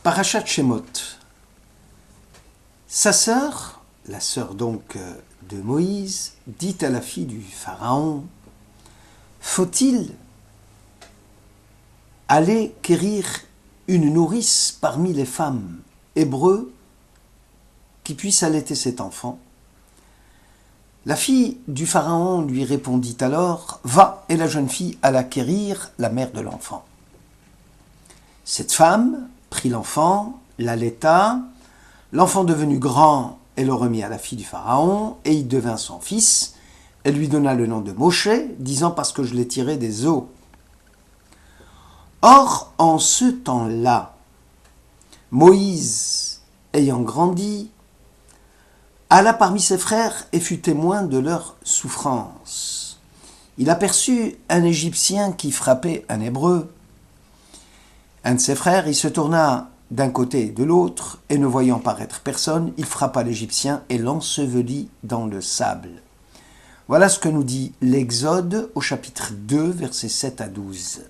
Parashat Shemot. Sa sœur, la sœur donc de Moïse, dit à la fille du Pharaon, « Faut-il aller quérir une nourrice parmi les femmes hébreux qui puisse allaiter cet enfant ?» La fille du Pharaon lui répondit alors, « Va !» et la jeune fille alla quérir la mère de l'enfant. Cette femme prit l'enfant, l'allaita, l'enfant devenu grand, elle le remit à la fille du Pharaon, et il devint son fils. Elle lui donna le nom de Moshe, disant « parce que je l'ai tiré des eaux ». Or, en ce temps-là, Moïse, ayant grandi, alla parmi ses frères et fut témoin de leur souffrance. Il aperçut un Égyptien qui frappait un Hébreu. Un de ses frères, il se tourna d'un côté et de l'autre, et ne voyant paraître personne, il frappa l'Égyptien et l'ensevelit dans le sable. Voilà ce que nous dit l'Exode au chapitre 2, versets 7 à 12.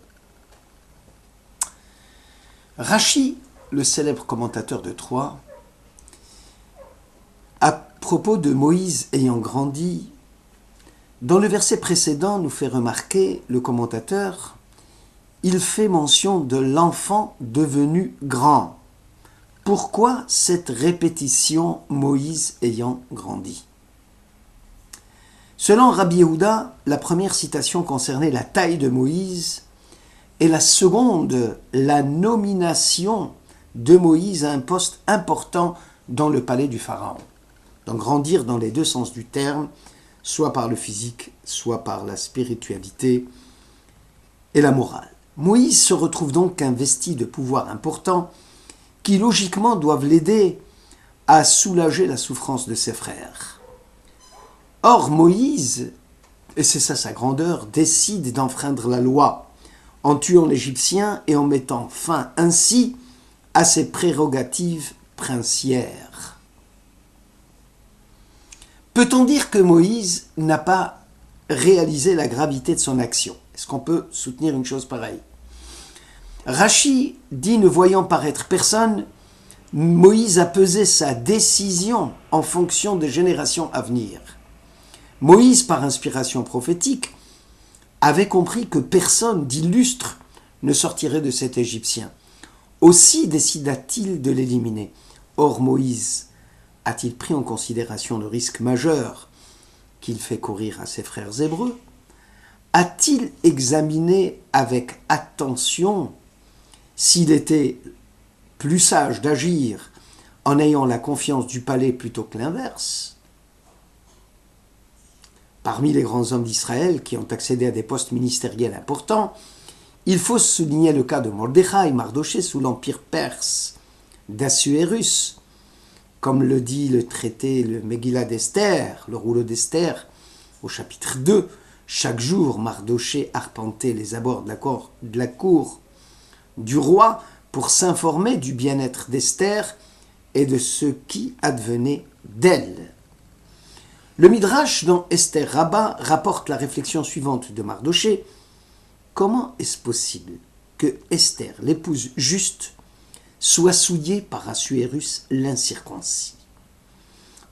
Rachi, le célèbre commentateur de Troyes, à propos de Moïse ayant grandi, dans le verset précédent nous fait remarquer le commentateur, il fait mention de l'enfant devenu grand. Pourquoi cette répétition Moïse ayant grandi ? Selon Rabbi Yehuda, la première citation concernait la taille de Moïse et la seconde, la nomination de Moïse à un poste important dans le palais du Pharaon. Donc grandir dans les deux sens du terme, soit par le physique, soit par la spiritualité et la morale. Moïse se retrouve donc investi de pouvoirs importants qui logiquement doivent l'aider à soulager la souffrance de ses frères. Or Moïse, et c'est ça sa grandeur, décide d'enfreindre la loi en tuant l'Égyptien et en mettant fin ainsi à ses prérogatives princières. Peut-on dire que Moïse n'a pas réalisé la gravité de son action ? Est-ce qu'on peut soutenir une chose pareille ? Rachi dit, ne voyant paraître personne, Moïse a pesé sa décision en fonction des générations à venir. Moïse, par inspiration prophétique, avait compris que personne d'illustre ne sortirait de cet Égyptien. Aussi décida-t-il de l'éliminer. Or Moïse a-t-il pris en considération le risque majeur qu'il fait courir à ses frères hébreux ? A-t-il examiné avec attention s'il était plus sage d'agir en ayant la confiance du palais plutôt que l'inverse ? Parmi les grands hommes d'Israël qui ont accédé à des postes ministériels importants, il faut souligner le cas de Mordechai, Mardoché sous l'empire perse, d'Assuérus, comme le dit le traité, le Megillah d'Esther, le rouleau d'Esther, au chapitre 2, chaque jour, Mardoché arpentait les abords de la cour du roi pour s'informer du bien-être d'Esther et de ce qui advenait d'elle. Le Midrash dans Esther Rabbah rapporte la réflexion suivante de Mardoché. Comment est-ce possible que Esther, l'épouse juste, soit souillée par Assuérus l'incirconcis ?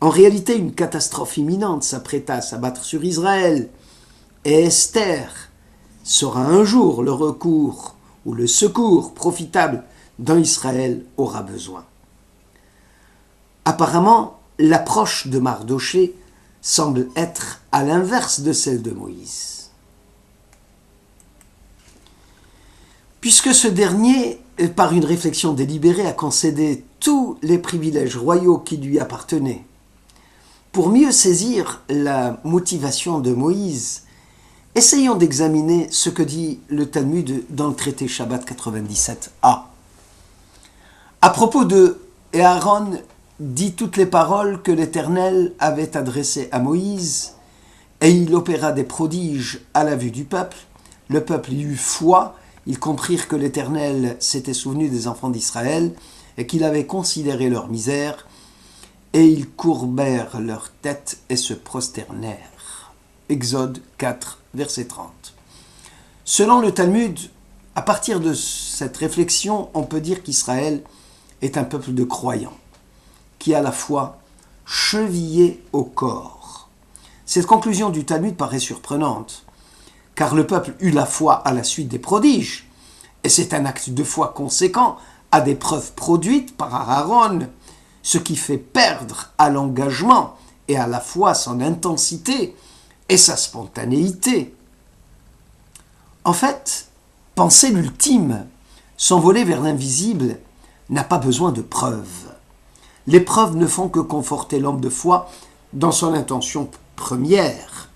En réalité, une catastrophe imminente s'apprêta à s'abattre sur Israël, et Esther sera un jour le recours ou le secours profitable dont Israël aura besoin. Apparemment, l'approche de Mardoché semble être à l'inverse de celle de Moïse. Puisque ce dernier, par une réflexion délibérée, a concédé tous les privilèges royaux qui lui appartenaient, pour mieux saisir la motivation de Moïse, essayons d'examiner ce que dit le Talmud dans le traité Shabbat 97a. À propos de Aaron dit toutes les paroles que l'Éternel avait adressées à Moïse, et il opéra des prodiges à la vue du peuple. Le peuple y eut foi, ils comprirent que l'Éternel s'était souvenu des enfants d'Israël et qu'il avait considéré leur misère, et ils courbèrent leur tête et se prosternèrent. Exode 4, verset 30. Selon le Talmud, à partir de cette réflexion, on peut dire qu'Israël est un peuple de croyants, qui a la foi chevillée au corps. Cette conclusion du Talmud paraît surprenante, car le peuple eut la foi à la suite des prodiges, et c'est un acte de foi conséquent à des preuves produites par Aaron, ce qui fait perdre à l'engagement et à la foi son intensité et sa spontanéité. En fait, penser l'ultime, s'envoler vers l'invisible, n'a pas besoin de preuves. Les preuves ne font que conforter l'homme de foi dans son intention première.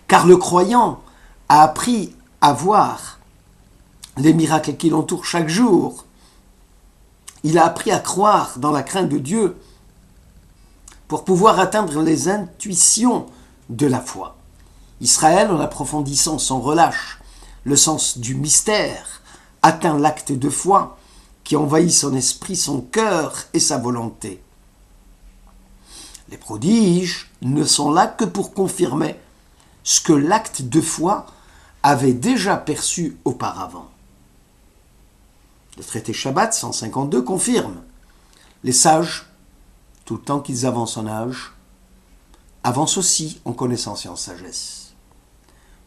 Car le croyant a appris à voir les miracles qui l'entourent chaque jour. Il a appris à croire dans la crainte de Dieu pour pouvoir atteindre les intuitions de la foi. Israël, en approfondissant sans relâche le sens du mystère, atteint l'acte de foi qui envahit son esprit, son cœur et sa volonté. Les prodiges ne sont là que pour confirmer ce que l'acte de foi avait déjà perçu auparavant. Le traité Shabbat 152 confirme: les sages, tout le temps qu'ils avancent en âge, avancent aussi en connaissance et en sagesse.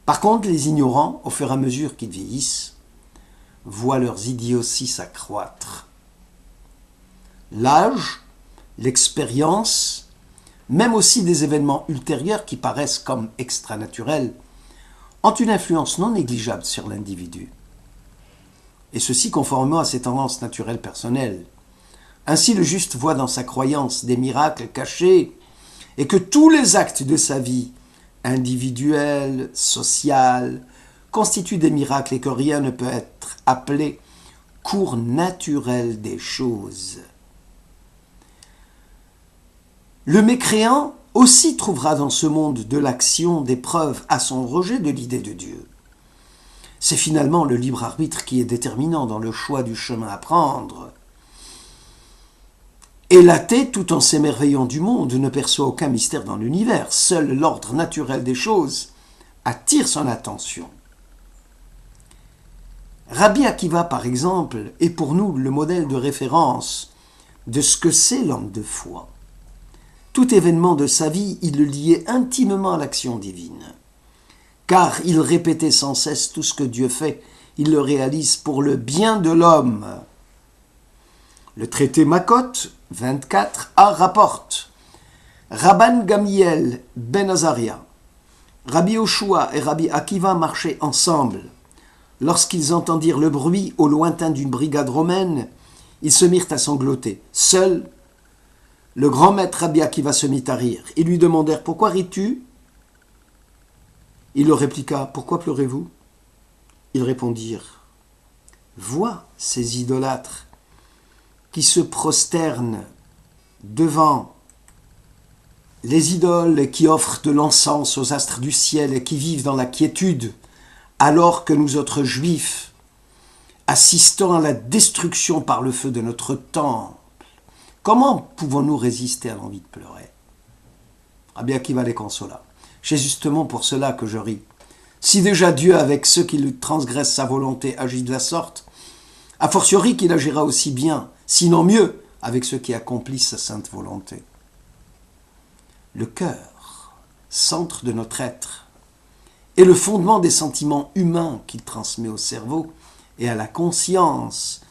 Par contre, les ignorants, au fur et à mesure qu'ils vieillissent, voient leurs idioties s'accroître. L'âge, l'expérience, même aussi des événements ultérieurs qui paraissent comme extranaturels, ont une influence non négligeable sur l'individu. Et ceci conformément à ses tendances naturelles personnelles. Ainsi, le juste voit dans sa croyance des miracles cachés et que tous les actes de sa vie, individuels, social, constituent des miracles et que rien ne peut être appelé cours naturel des choses. Le mécréant aussi trouvera dans ce monde de l'action des preuves à son rejet de l'idée de Dieu. C'est finalement le libre arbitre qui est déterminant dans le choix du chemin à prendre. Et l'athée, tout en s'émerveillant du monde, ne perçoit aucun mystère dans l'univers. Seul l'ordre naturel des choses attire son attention. Rabbi Akiva, par exemple, est pour nous le modèle de référence de ce que c'est l'homme de foi. Tout événement de sa vie, il le liait intimement à l'action divine. Car il répétait sans cesse tout ce que Dieu fait, il le réalise pour le bien de l'homme. Le traité Makot 24a rapporte: Rabban Gamliel ben Azaria, Rabbi Yoshua et Rabbi Akiva marchaient ensemble. Lorsqu'ils entendirent le bruit au lointain d'une brigade romaine, ils se mirent à sangloter. Seul, le grand maître Rabbi Akiva se mit à rire. Ils lui demandèrent: pourquoi ris-tu? Il leur répliqua: pourquoi pleurez-vous? Ils répondirent: vois ces idolâtres qui se prosternent devant les idoles, qui offrent de l'encens aux astres du ciel et qui vivent dans la quiétude, alors que nous autres juifs assistons à la destruction par le feu de notre temple. Comment pouvons-nous résister à l'envie de pleurer? Rabbi Akiva les consola. C'est justement pour cela que je ris. Si déjà Dieu, avec ceux qui lui transgressent sa volonté, agit de la sorte, a fortiori qu'il agira aussi bien, sinon mieux, avec ceux qui accomplissent sa sainte volonté. Le cœur, centre de notre être, est le fondement des sentiments humains qu'il transmet au cerveau et à la conscience,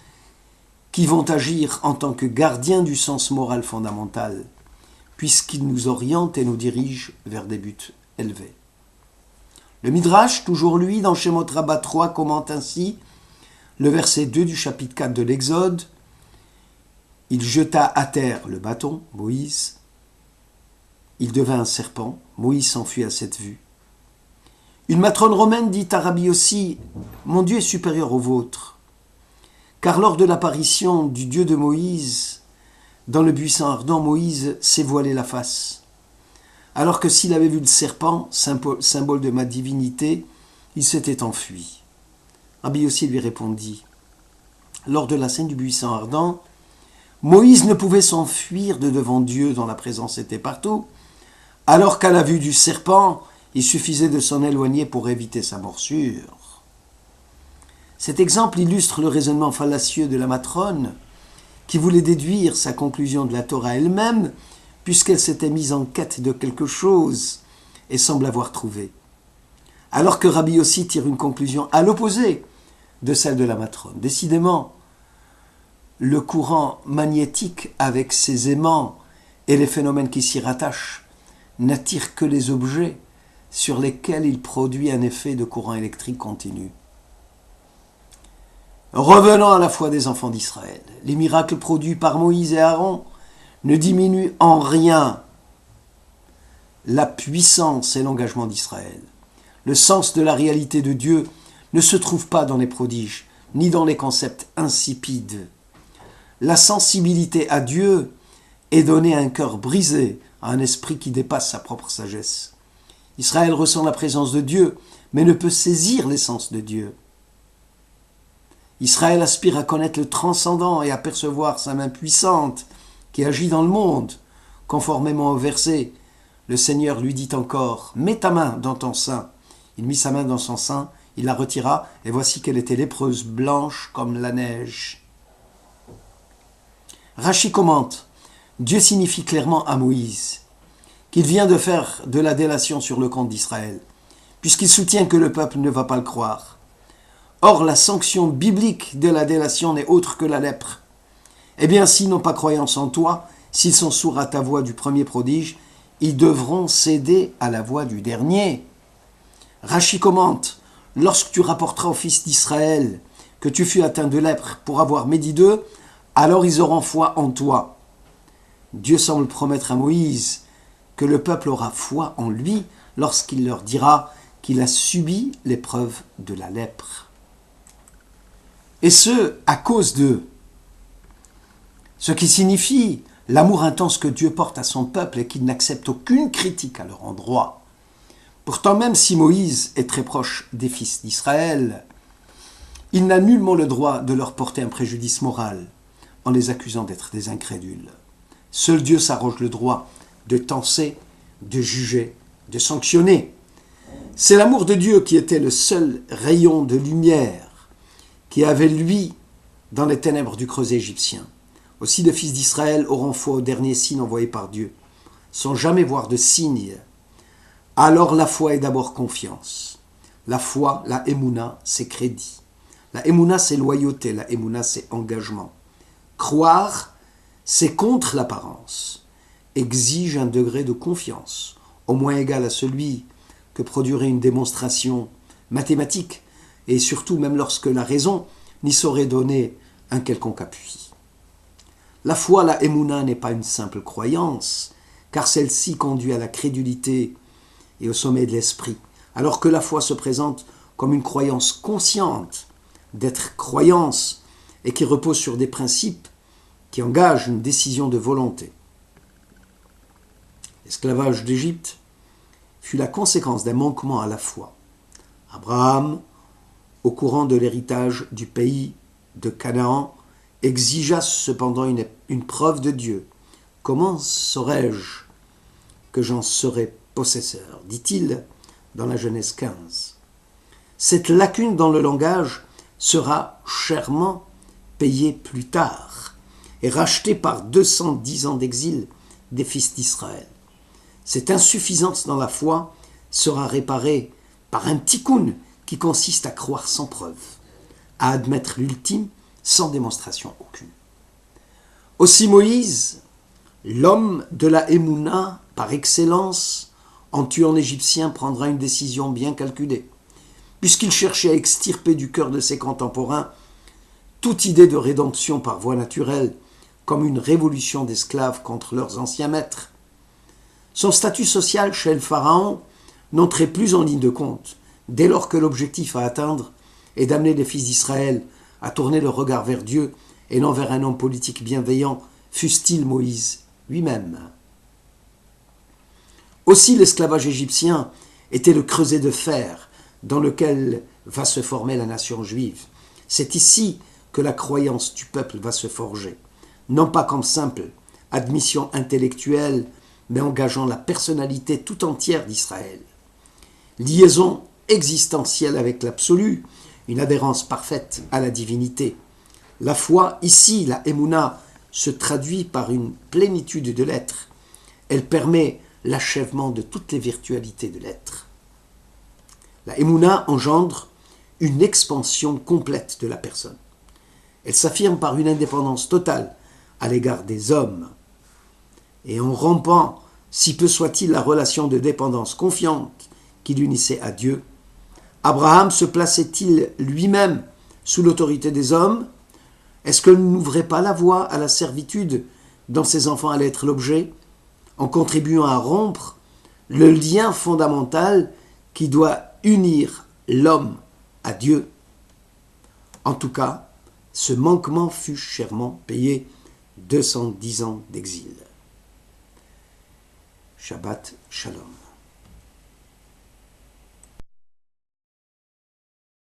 qui vont agir en tant que gardiens du sens moral fondamental, puisqu'ils nous orientent et nous dirigent vers des buts élevés. Le Midrash, toujours lui, dans Shemot Rabbah 3, commente ainsi le verset 2 du chapitre 4 de l'Exode. Il jeta à terre le bâton, Moïse. Il devint un serpent. Moïse s'enfuit à cette vue. Une matrone romaine dit à Rabbi Yossi: mon Dieu est supérieur au vôtre. Car lors de l'apparition du Dieu de Moïse, dans le buisson ardent, Moïse s'est voilé la face. Alors que s'il avait vu le serpent, symbole de ma divinité, il s'était enfui. Rabbi Yossi lui répondit: lors de la scène du buisson ardent, Moïse ne pouvait s'enfuir de devant Dieu dont la présence était partout, alors qu'à la vue du serpent, il suffisait de s'en éloigner pour éviter sa morsure. Cet exemple illustre le raisonnement fallacieux de la matrone qui voulait déduire sa conclusion de la Torah elle-même, puisqu'elle s'était mise en quête de quelque chose et semble avoir trouvé. Alors que Rabbi Yossi tire une conclusion à l'opposé de celle de la matrone. Décidément, le courant magnétique avec ses aimants et les phénomènes qui s'y rattachent n'attire que les objets sur lesquels il produit un effet de courant électrique continu. Revenons à la foi des enfants d'Israël. Les miracles produits par Moïse et Aaron ne diminuent en rien la puissance et l'engagement d'Israël. Le sens de la réalité de Dieu ne se trouve pas dans les prodiges, ni dans les concepts insipides. La sensibilité à Dieu est donnée à un cœur brisé, à un esprit qui dépasse sa propre sagesse. Israël ressent la présence de Dieu, mais ne peut saisir l'essence de Dieu. Israël aspire à connaître le transcendant et à percevoir sa main puissante qui agit dans le monde. Conformément au verset, le Seigneur lui dit encore « Mets ta main dans ton sein ». Il mit sa main dans son sein, il la retira, et voici qu'elle était lépreuse, blanche comme la neige. Rachi commente « Dieu signifie clairement à Moïse qu'il vient de faire de la délation sur le compte d'Israël, puisqu'il soutient que le peuple ne va pas le croire. Or, la sanction biblique de la délation n'est autre que la lèpre. Eh bien, s'ils n'ont pas croyance en toi, s'ils sont sourds à ta voix du premier prodige, ils devront céder à la voix du dernier. » Rachi commente « Lorsque tu rapporteras aux fils d'Israël que tu fus atteint de lèpre pour avoir médit d'eux, alors ils auront foi en toi. » Dieu semble promettre à Moïse que le peuple aura foi en lui lorsqu'il leur dira qu'il a subi l'épreuve de la lèpre. Et ce, à cause d'eux. Ce qui signifie l'amour intense que Dieu porte à son peuple et qu'il n'accepte aucune critique à leur endroit. Pourtant, même si Moïse est très proche des fils d'Israël, il n'a nullement le droit de leur porter un préjudice moral en les accusant d'être des incrédules. Seul Dieu s'arroge le droit de tenser, de juger, de sanctionner. C'est l'amour de Dieu qui était le seul rayon de lumière qui avait lui dans les ténèbres du creuset égyptien. Aussi les fils d'Israël auront foi au dernier signe envoyé par Dieu, sans jamais voir de signe. Alors la foi est d'abord confiance. La foi, la émouna, c'est crédit. La émouna, c'est loyauté. La émouna, c'est engagement. Croire, c'est contre l'apparence. Exige un degré de confiance, au moins égal à celui que produirait une démonstration mathématique, et surtout même lorsque la raison n'y saurait donner un quelconque appui. La foi, la émouna, n'est pas une simple croyance, car celle-ci conduit à la crédulité et au sommet de l'esprit, alors que la foi se présente comme une croyance consciente d'être croyance et qui repose sur des principes qui engagent une décision de volonté. L'esclavage d'Égypte fut la conséquence d'un manquement à la foi. Abraham, au courant de l'héritage du pays de Canaan, exigea cependant une preuve de Dieu. « Comment saurais-je que j'en serai possesseur ?» dit-il dans la Genèse 15. Cette lacune dans le langage sera chèrement payée plus tard et rachetée par 210 ans d'exil des fils d'Israël. Cette insuffisance dans la foi sera réparée par un tikkun qui consiste à croire sans preuve, à admettre l'ultime sans démonstration aucune. Aussi Moïse, l'homme de la Emouna par excellence, en tuant l'Égyptien, prendra une décision bien calculée, puisqu'il cherchait à extirper du cœur de ses contemporains toute idée de rédemption par voie naturelle, comme une révolution d'esclaves contre leurs anciens maîtres. Son statut social chez le pharaon n'entrait plus en ligne de compte, dès lors que l'objectif à atteindre est d'amener les fils d'Israël à tourner le regard vers Dieu et non vers un homme politique bienveillant, fût-il Moïse lui-même. Aussi l'esclavage égyptien était le creuset de fer dans lequel va se former la nation juive. C'est ici que la croyance du peuple va se forger, non pas comme simple admission intellectuelle, mais engageant la personnalité tout entière d'Israël. Liaison existentielle avec l'absolu, une adhérence parfaite à la divinité. La foi, ici, la émouna, se traduit par une plénitude de l'être. Elle permet l'achèvement de toutes les virtualités de l'être. La Emouna engendre une expansion complète de la personne. Elle s'affirme par une indépendance totale à l'égard des hommes. Et en rompant, si peu soit-il, la relation de dépendance confiante qui l'unissait à Dieu, Abraham se plaçait-il lui-même sous l'autorité des hommes? Est-ce qu'il n'ouvrait pas la voie à la servitude dont ses enfants allaient être l'objet, en contribuant à rompre le lien fondamental qui doit unir l'homme à Dieu? En tout cas, ce manquement fut chèrement payé, 210 ans d'exil. Shabbat Shalom.